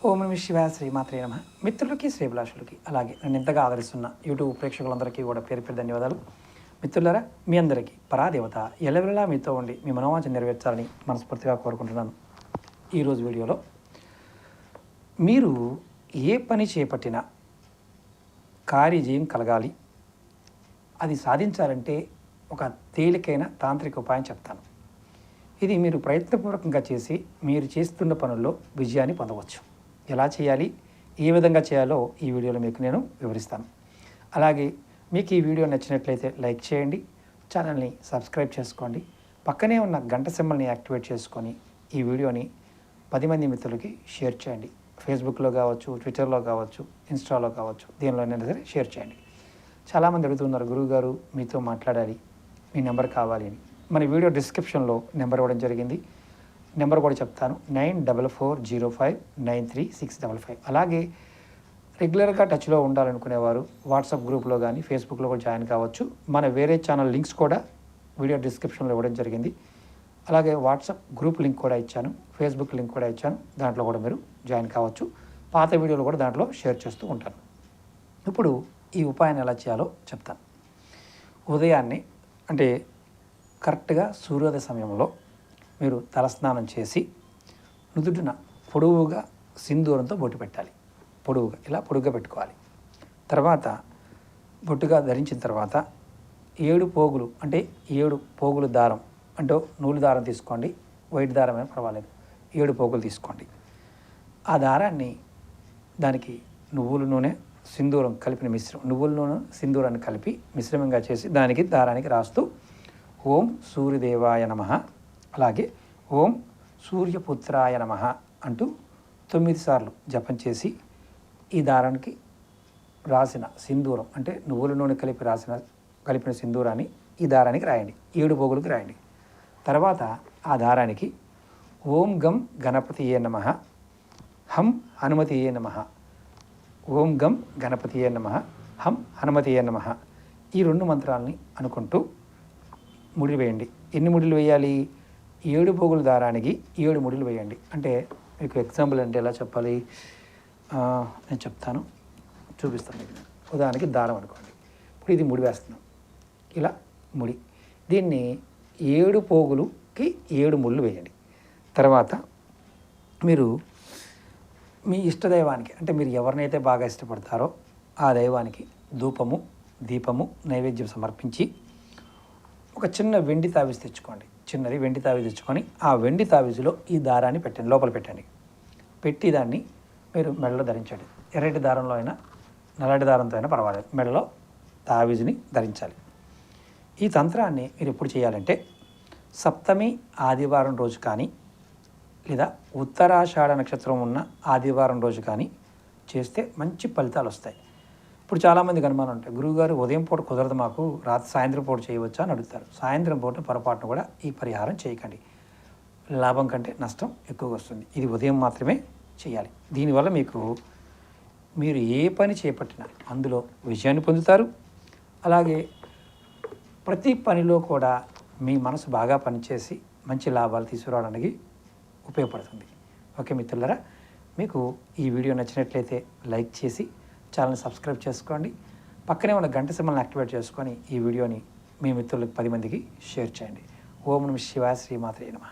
ఓం నమః శివాయ శ్రీమాత్రే నమః. మిత్రులకి శ్రేభిలాషులకి అలాగే నన్ను ఎంతగా ఆదరిస్తున్న యూట్యూబ్ ప్రేక్షకులందరికీ కూడా పేరు పేరు ధన్యవాదాలు. మిత్రులారా, మీ అందరికీ పరాదేవత ఎల్లవెల్లలా మీతో ఉండి మీ మనోవాంఛ నెరవేర్చాలని మనస్ఫూర్తిగా కోరుకుంటున్నాను. ఈరోజు వీడియోలో మీరు ఏ పని చేపట్టినా కార్యజయం కలగాలి, అది సాధించాలంటే ఒక తేలికైన తాంత్రిక ఉపాయం చెప్తాను. ఇది మీరు ప్రయత్నపూర్వకంగా చేసి మీరు చేస్తున్న పనుల్లో విజయాన్ని పొందవచ్చు. ఎలా చేయాలి, ఏ విధంగా చేయాలో ఈ వీడియోలో మీకు నేను వివరిస్తాను. అలాగే మీకు ఈ వీడియో నచ్చినట్లయితే లైక్ చేయండి, ఛానల్ని సబ్స్క్రైబ్ చేసుకోండి, పక్కనే ఉన్న గంట సింబల్ని యాక్టివేట్ చేసుకొని ఈ వీడియోని 10 మంది మిత్రులకి షేర్ చేయండి. ఫేస్బుక్లో కావచ్చు, ట్విట్టర్లో కావచ్చు, ఇన్స్టాలో కావచ్చు, దేనిలోనైనా సరే షేర్ చేయండి. చాలామంది అడుగుతున్నారు, గురువుగారు మీతో మాట్లాడాలి, మీ నెంబర్ కావాలి అని. మన వీడియో డిస్క్రిప్షన్లో నెంబర్ ఇవ్వడం జరిగింది. నెంబర్ కూడా చెప్తాను, 9440593655. అలాగే రెగ్యులర్గా టచ్లో ఉండాలనుకునేవారు వాట్సాప్ గ్రూప్లో కానీ ఫేస్బుక్లో కూడా జాయిన్ కావచ్చు. మన వేరే ఛానల్ లింక్స్ కూడా వీడియో డిస్క్రిప్షన్లో ఇవ్వడం జరిగింది. అలాగే వాట్సాప్ గ్రూప్ లింక్ కూడా ఇచ్చాను, ఫేస్బుక్ లింక్ కూడా ఇచ్చాను, దాంట్లో కూడా మీరు జాయిన్ కావచ్చు. పాత వీడియోలు కూడా దాంట్లో షేర్ చేస్తూ ఉంటాను. ఇప్పుడు ఈ ఉపాయాన్ని ఎలా చేయాలో చెప్తాను. ఉదయాన్నే అంటే కరెక్ట్గా సూర్యోదయ సమయంలో మీరు తలస్నానం చేసి నుదుటిన పొడవుగా సింధూరంతో బొట్టు పెట్టాలి. ఇలా పొడుగ్గా పెట్టుకోవాలి. తర్వాత బొట్టుగా ధరించిన తర్వాత 7 పోగులు అంటే 7 పోగులు దారం అంటే నూలు దారం తీసుకోండి, వైట్ దారం అయినా పర్వాలేదు, 7 పోగులు తీసుకోండి. ఆ దారాన్ని దానికి నువ్వుల నూనె సింధూరం కలిపిన మిశ్రమం, నువ్వుల నూనె సింధూరాన్ని కలిపి మిశ్రమంగా చేసి దారానికి రాస్తూ ఓం సూర్యదేవాయ నమః, అలాగే ఓం సూర్యపుత్రాయ నమః అంటూ 9 సార్లు జపం చేసి ఈ దారానికి రాసిన సింధూరం అంటే నువ్వుల నూనె కలిపిన సింధూరాన్ని ఈ దారానికి రాయండి. 7 పోగులకు రాయండి. తర్వాత ఆ దారానికి ఓం గం గణపతియే నమః, హం హనుమతియే నమః, ఓం గం గణపతియే నమః, హం హనుమతియే నమః, ఈ 2 మంత్రాలని అనుకుంటూ ముడి వేయండి. ఎన్ని ముడులు వేయాలి? 7 పోగుల దారానికి 7 ముడులు వేయండి. అంటే మీకు ఎగ్జాంపుల్ అంటే ఎలా చెప్పాలి, నేను చెప్తాను, చూపిస్తాను మీకు. ఉదాహరణకి దారం అనుకోండి, ఇప్పుడు ఇది ముడి వేస్తున్నాం, ఇలా ముడి, దీన్ని 7 పోగులకి 7 ముళ్ళు వేయండి. తర్వాత మీరు మీ ఇష్టదైవానికి అంటే మీరు ఎవరినైతే బాగా ఇష్టపడతారో ఆ దైవానికి ధూపము, దీపము, నైవేద్యం సమర్పించి ఒక చిన్న వెండి తావిజు తెచ్చుకోండి. చిన్నది వెండి తావిజు తెచ్చుకొని ఆ వెండి తావిజులో ఈ దారాన్ని పెట్టండి, లోపల పెట్టండి. పెట్టి దాన్ని మీరు మెడలో ధరించండి. ఎర్రటి దారంలో అయినా నల్లటి దారంతో అయినా పర్వాలేదు, మెడలో తావిజుని ధరించాలి. ఈ తంత్రాన్ని మీరు ఎప్పుడు చేయాలంటే సప్తమి ఆదివారం రోజు కానీ లేదా ఉత్తరాషాఢ నక్షత్రం ఉన్న ఆదివారం రోజు కానీ చేస్తే మంచి ఫలితాలు వస్తాయి. ఇప్పుడు చాలామందికి అనుమానం ఉంటాయి, గురువుగారు ఉదయం పూట కుదరదు మాకు, సాయంత్రం పూట చేయవచ్చా అని అడుగుతారు. సాయంత్రం పూట పొరపాటును కూడా ఈ పరిహారం చేయకండి, లాభం కంటే నష్టం ఎక్కువగా వస్తుంది. ఇది ఉదయం మాత్రమే చేయాలి. దీనివల్ల మీరు ఏ పని చేపట్టినా అందులో విజయాన్ని పొందుతారు. అలాగే ప్రతి పనిలో కూడా మీ మనసు బాగా పనిచేసి మంచి లాభాలు తీసుకురావడానికి ఉపయోగపడుతుంది. ఓకే మిత్రులారా, మీకు ఈ వీడియో నచ్చినట్లయితే లైక్ చేసి ఛానల్ని సబ్స్క్రైబ్ చేసుకోండి. పక్కనే ఉన్న గంట సింబల్ని యాక్టివేట్ చేసుకొని ఈ వీడియోని మీ మిత్రులకు 10 మందికి షేర్ చేయండి. ఓం నమః శివాయ శ్రీమాత్రే నమః.